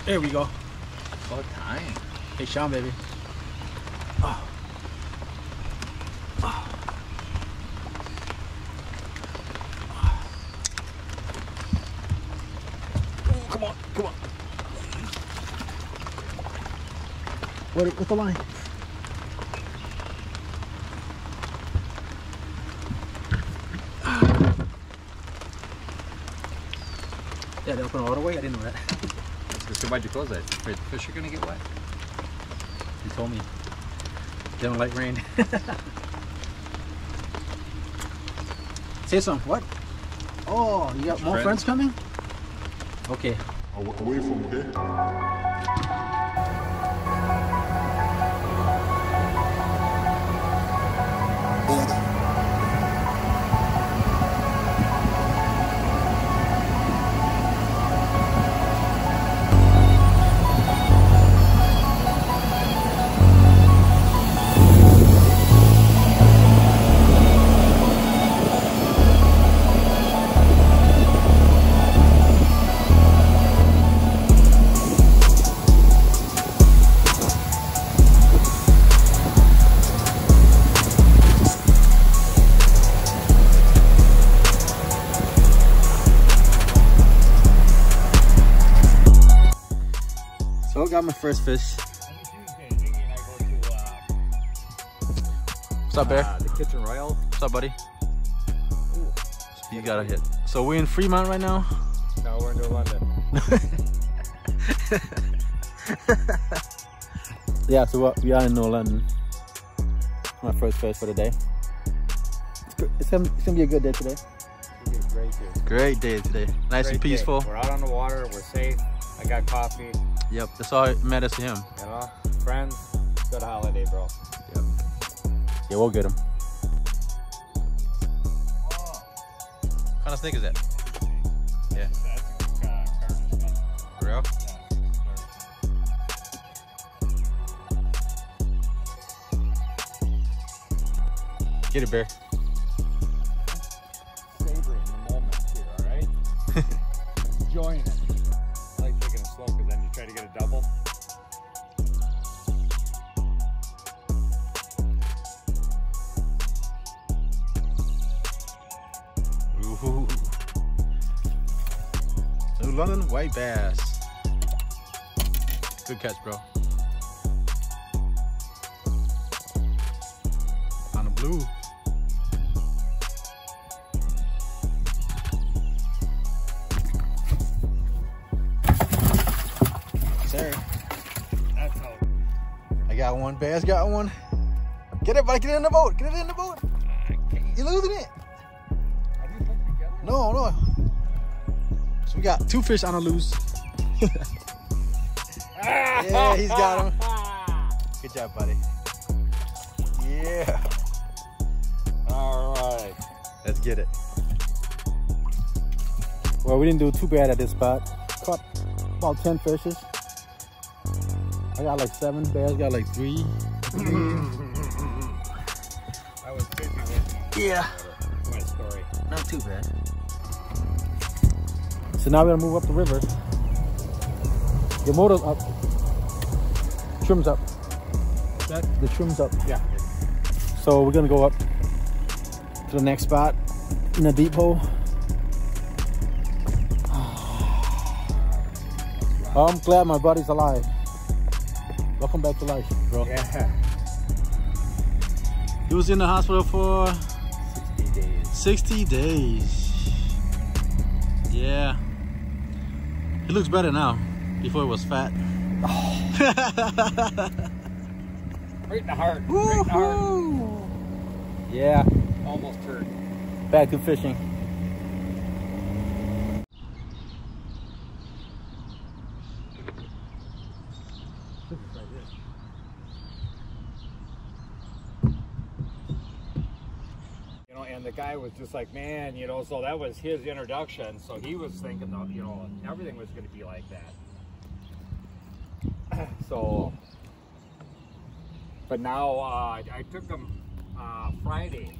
There we go. About time. Hey, Sean, baby. Oh. Oh. Oh, come on, come on. What's the line? Yeah, they open all the way. I didn't know that. So why'd you close that? Afraid the fish are gonna get wet? You told me. They don't like rain. Say something. What? Oh, you got more friends coming? Okay. I'll walk away from, okay? So I got my first fish. What's up, Bear? The Kitchen Royal. What's up, buddy? Ooh, you got a hit. So we're in Fremont right now? No, we're in New London. Yeah, so we are in New London. My first fish for the day. It's gonna be a good day today. It's gonna be a great day. Great day today. Nice and peaceful. We're out on the water. We're safe. I got coffee. Yep, that's all it matters to him. You know, friends. Good holiday, bro. Yep. Yeah, we'll get him. Oh. What kind of snake is that? Yeah. For real? Get it, Bear. Savoring the moment here, alright? Enjoying it. I like taking it slow because then you try to get a double. Ooh. New London white bass. Good catch, bro. On the blue. Sir. That's how. I got one. Bear's got one. Get it, buddy. Get it in the boat. Get it in the boat. You're losing it. Are these hooked together? No, no. So we got two fish on a loose. Yeah, he's got him. Good job, buddy. Yeah. All right. Let's get it. Well, we didn't do too bad at this spot. Caught about 10 fishes. I got like 7. Bears got like 3. I was busy with Yeah. my story. Not too bad. So now we're gonna move up the river. Your motor's up. Trim's up. The trim's up. Yeah. So we're gonna go up to the next spot in the deep hole. I'm glad my buddy's alive. Welcome back to life, bro. Yeah. He was in the hospital for 60 days. 60 days. Yeah. He looks better now. Before he was fat. Right in the heart. Right in the heart. Yeah. Almost hurt. Back to fishing. You know, and the guy was just like, man, you know, so that was his introduction. So he was thinking that, you know, everything was going to be like that. So, but now I took him Friday.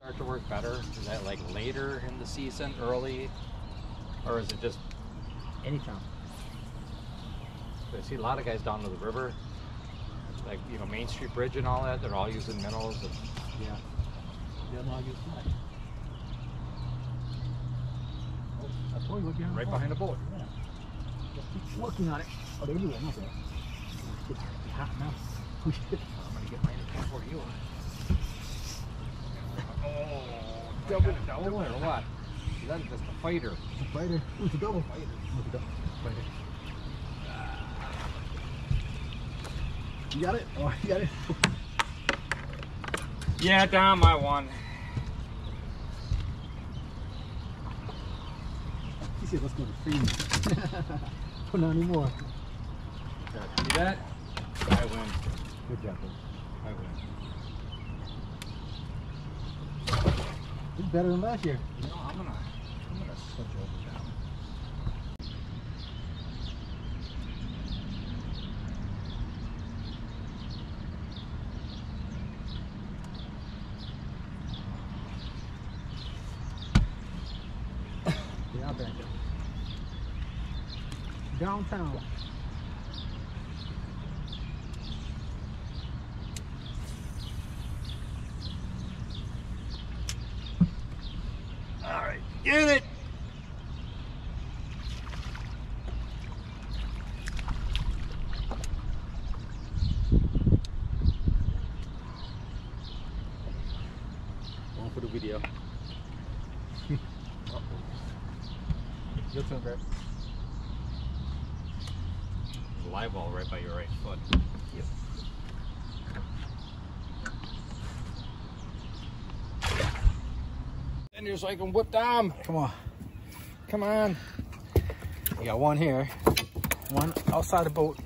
Start to work better? Is that like later in the season, early? Or is it just Anytime. I see a lot of guys down to the river, like, you know, Main Street Bridge and all that. They're all using minnows. And, Yeah. They'll not use fly. Oh, I told you what behind right the behind the boat. Yeah. Just keep working on it. Oh, they're doing nothing. It's hot now. I'm gonna get mine before you. Oh, double or what? Is that just a fighter? It's a fighter. Oh, it's a double. Fighter. Oh, it's a double. Fighter. You got it? Oh, you got it. Yeah, Dom, I won. He said, let's go to freeze. Put on anymore. See that? I win. Good job, bud. I win. It's better than last year. You know, I'm gonna switch over down. Yeah, I bet. Downtown. All right, get it. One for the video. Your turn, Brad. There's a live ball right by your right foot. Yep. And you're so I can whip Dom. Come on. Come on. We got one here. One outside the boat.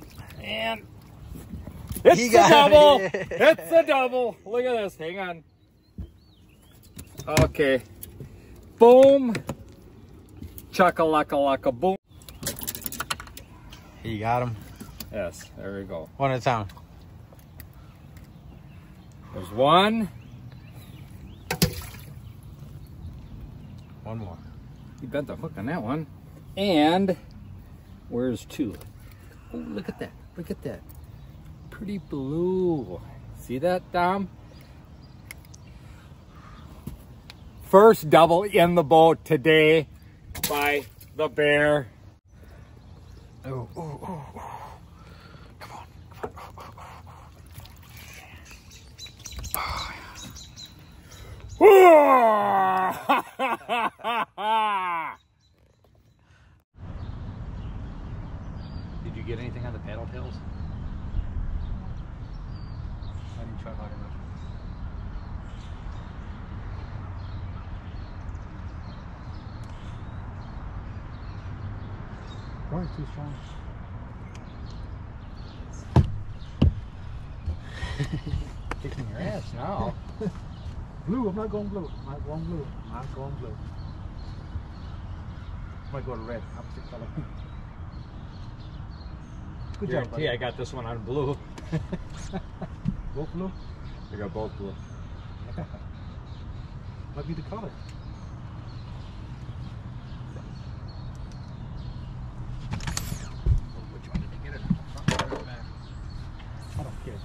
And it's He a got double. it. It's a double. Look at this. Hang on. Okay. Boom. Chaka-laka-laka boom. You got him. Yes, there we go. One at a time. There's one. One more. You bent the hook on that one. And where's two? Oh, look at that. Look at that. Pretty blue. See that, Dom? First double in the boat today by the bear. Oh, oh, oh, oh. Come on. Come on. Oh, oh. Did you get anything on the paddle tails? I didn't try hard enough. Current's too strong. Kicking your ass now. Blue, I'm not going blue. I'm not going blue. I'm not going blue. Might go to red. Opposite color. Good job, buddy. Guarantee I got this one on blue. Both blue? I got both blue. Might be the color. Which one did you get it? Front or back? I don't care.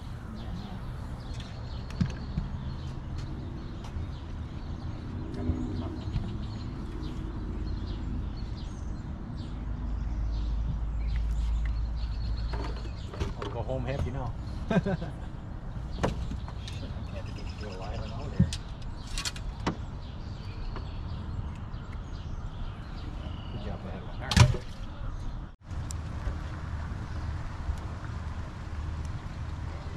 I'll go home happy now. Shit, I can't get alive and out here. Good job, bud. All right.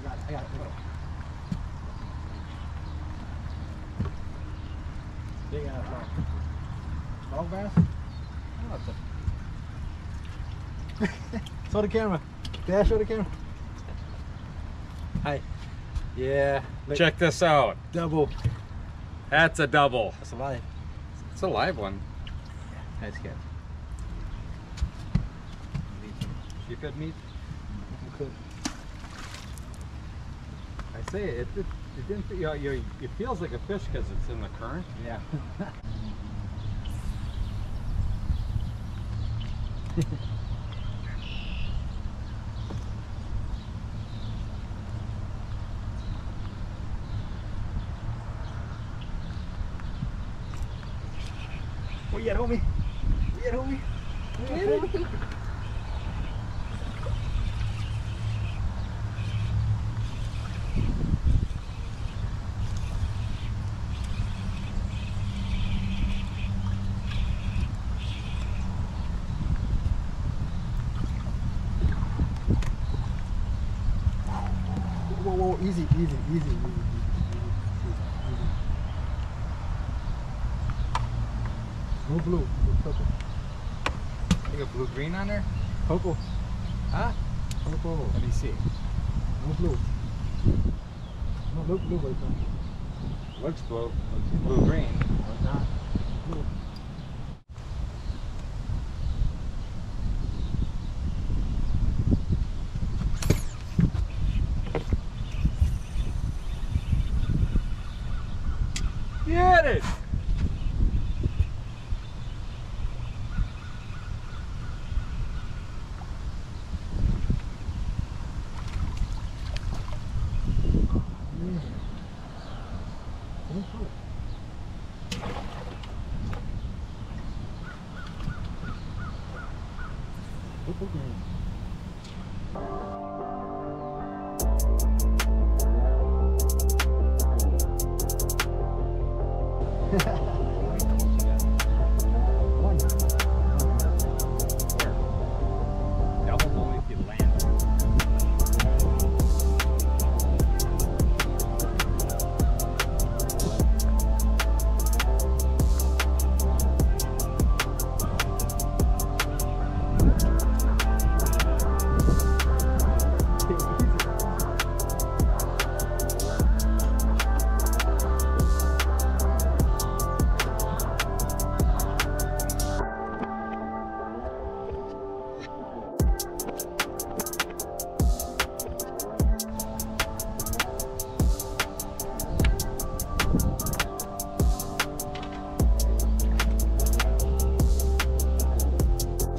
I got it. Big ass rock. Small bass? Show the camera. Dad, show the camera. Hi. Yeah. Look. Check this out. Double. That's a double. That's a live. It's a live one. Nice catch. Sheephead meat. Good. I say it didn't. It feels like a fish because it's in the current. Yeah. homie. Get homie. Get homie. Whoa, easy. No blue, purple. You got blue green on there? Purple. Huh? Purple. Let me see. No blue. No, look blue right now. Looks blue. Looks blue green. Or not. Blue. Get it!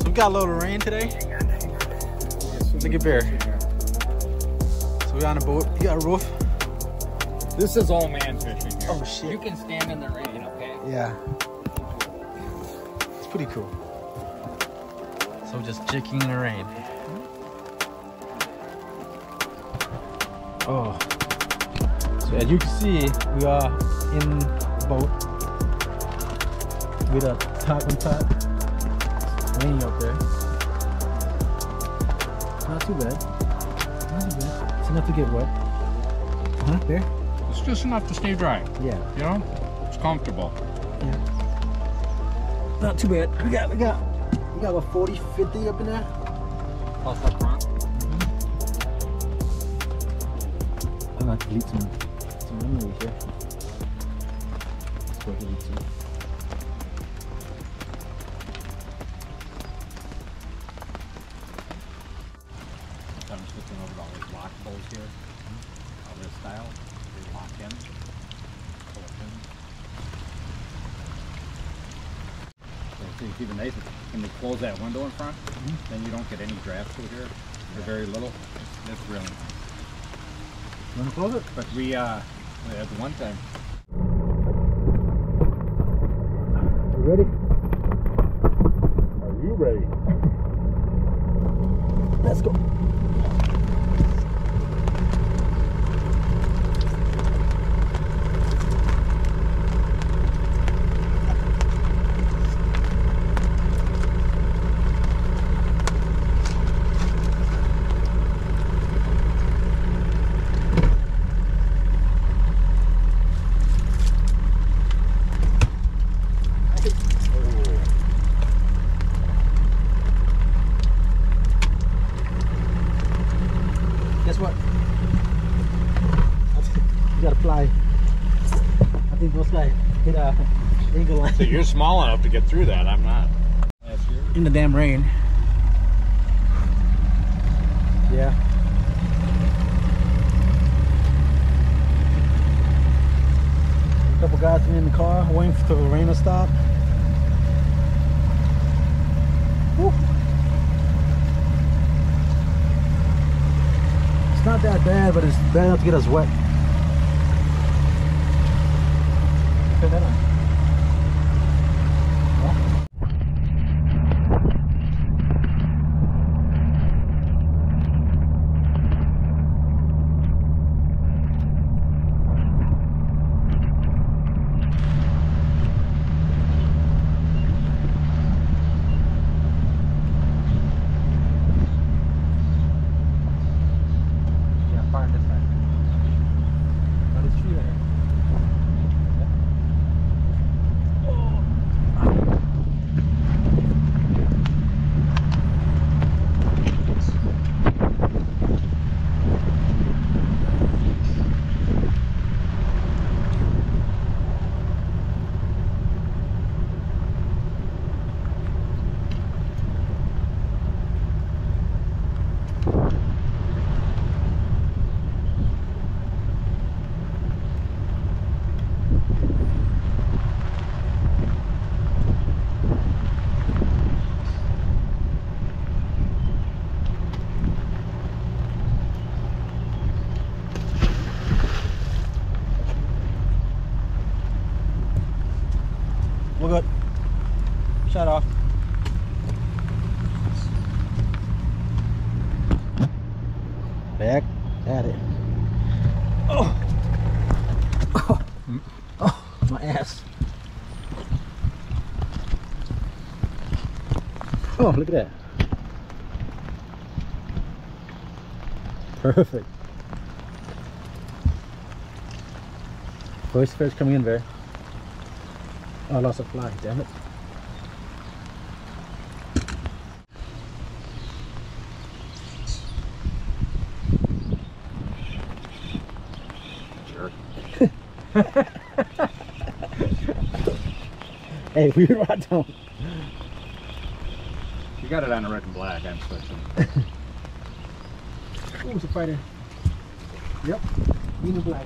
We got a little rain today. Look at Bear. So we're on a boat. You got a roof. This is all man fishing here. Oh shit. You can stand in the rain, okay? Yeah. It's pretty cool. So we're just jigging in the rain. Oh. So as you can see, we are in a boat with a top on top. Raining up there. Not too bad. Not too bad. It's enough to get wet. Huh? There? It's just enough to stay dry. Yeah. You know? It's comfortable. Yeah. Not too bad. We got about 40, 50 up in there. Plus up front. I'm going to delete some memories here. Let's go delete some. I'm switching over to all these lock bolts here. All this style. They lock in. Pull it in. So you keep it nice. When you close that window in front, then you don't get any draft through here. Or very little. It's really nice. You want to close it? But we at the one time. You ready? Are you ready? Let's go. Guess what? You gotta fly. I think those guys hit a angle line. So you're small enough to get through that. I'm not. In the damn rain. Yeah. A couple guys in the car waiting for the rain to stop. Woo. It's not that bad, but it's bad enough to get us wet. Turn that on. Yeah. Back at it. Oh! Oh! Oh, my ass. Oh, look at that. Perfect. First fish coming in there. Oh, I lost a fly, damn it. Jerk. Hey, we rod down. You got it on the red and black, I'm switching. Oh, it's a fighter. Yep, green and black.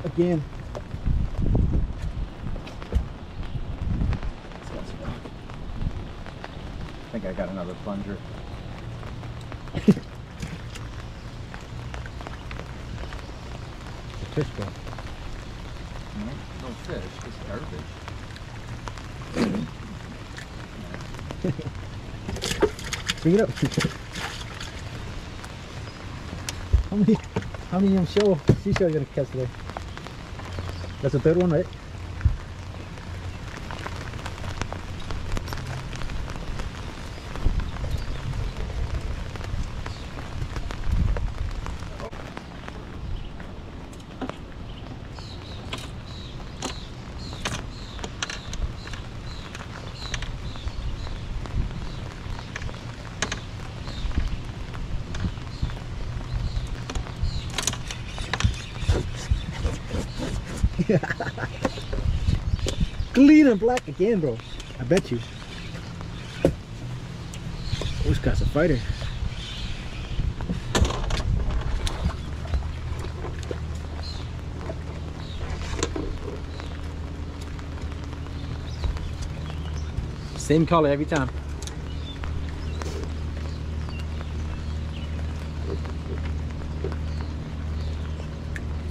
Again. I think I got another plunger. Fish ball. No fish, just garbage. Bring it up. How many seashell are you gonna catch today? That's the third one, right? Clean and black again, bro. I bet you. This guy's a fighter. Same color every time.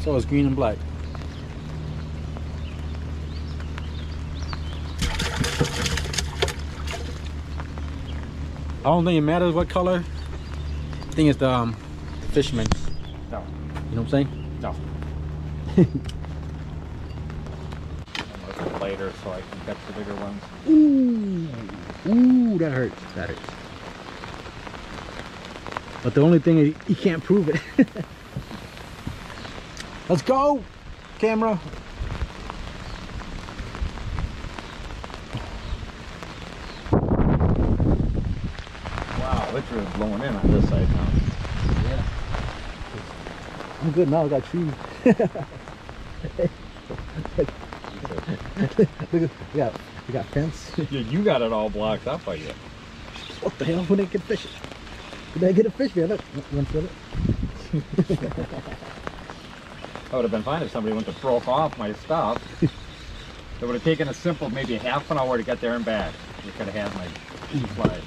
So it's green and black. I don't think it matters what color. I think it's the fisherman. No. You know what I'm saying? No. I'm looking later so I can catch the bigger ones. Ooh, ooh, that hurts. That hurts. But the only thing is, you can't prove it. Let's go, camera. Wow, it's really blowing in on this side now. Yeah. I'm good now. I got trees. Look, we got fence. Yeah, you got it all blocked up, I guess. What the hell? When they get fish? Did I get a fish there? Look, you want to feel it? That would have been fine if somebody went to broke off my stuff. It would have taken a simple maybe half an hour to get there and back. We could have had my slide.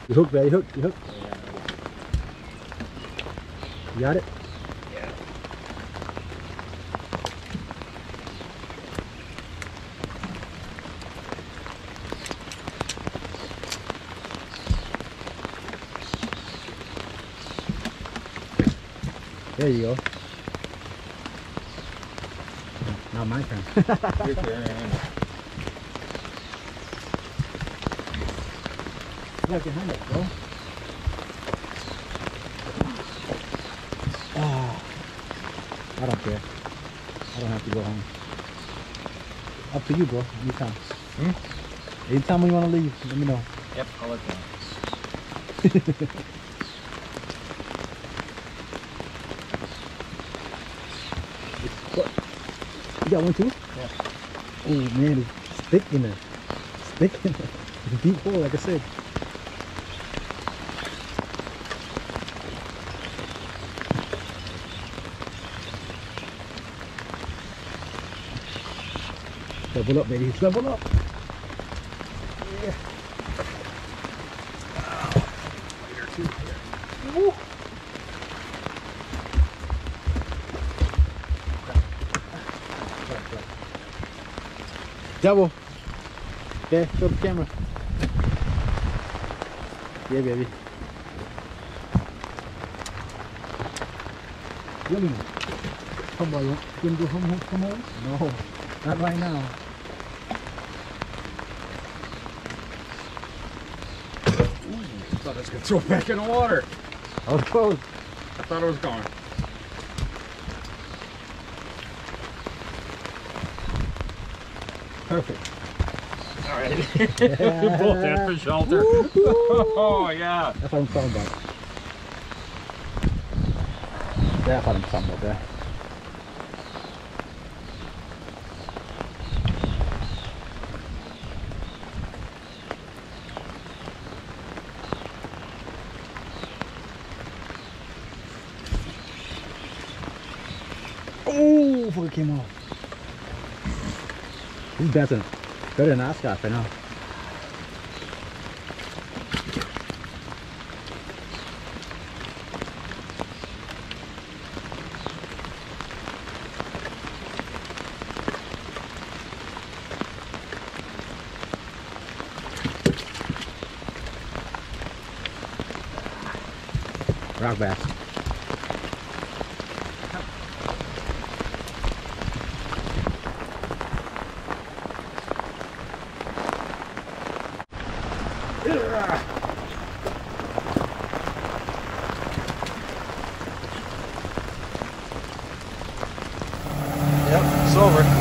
You hooked, man. You hooked. You hooked. You got it? Yeah. There you go. Now my turn. Your turn. Right behind it, bro. Ah, I don't care. I don't have to go home. Up to you, bro. Anytime. Anytime when you want to leave, let me know. Yep, I'll let you know. You got one too? Yeah. Oh man, it's thick in there. It's thick in there. It's a deep hole, like I said. Double up, baby. Double up. Yeah. Later too. Woo. Double. Okay, show the camera. Yeah, baby. Really? Come on, you want to go home? Come home? No, not right now. I thought I was going to throw it back in the water. I was close. I thought it was gone. Perfect. All right. Both that for shelter. Oh, yeah. That's what I'm talking about. That's what I'm talking about there. Oh, before it came off. This is better than Ascot right now. Rock bass. Yep, it's over.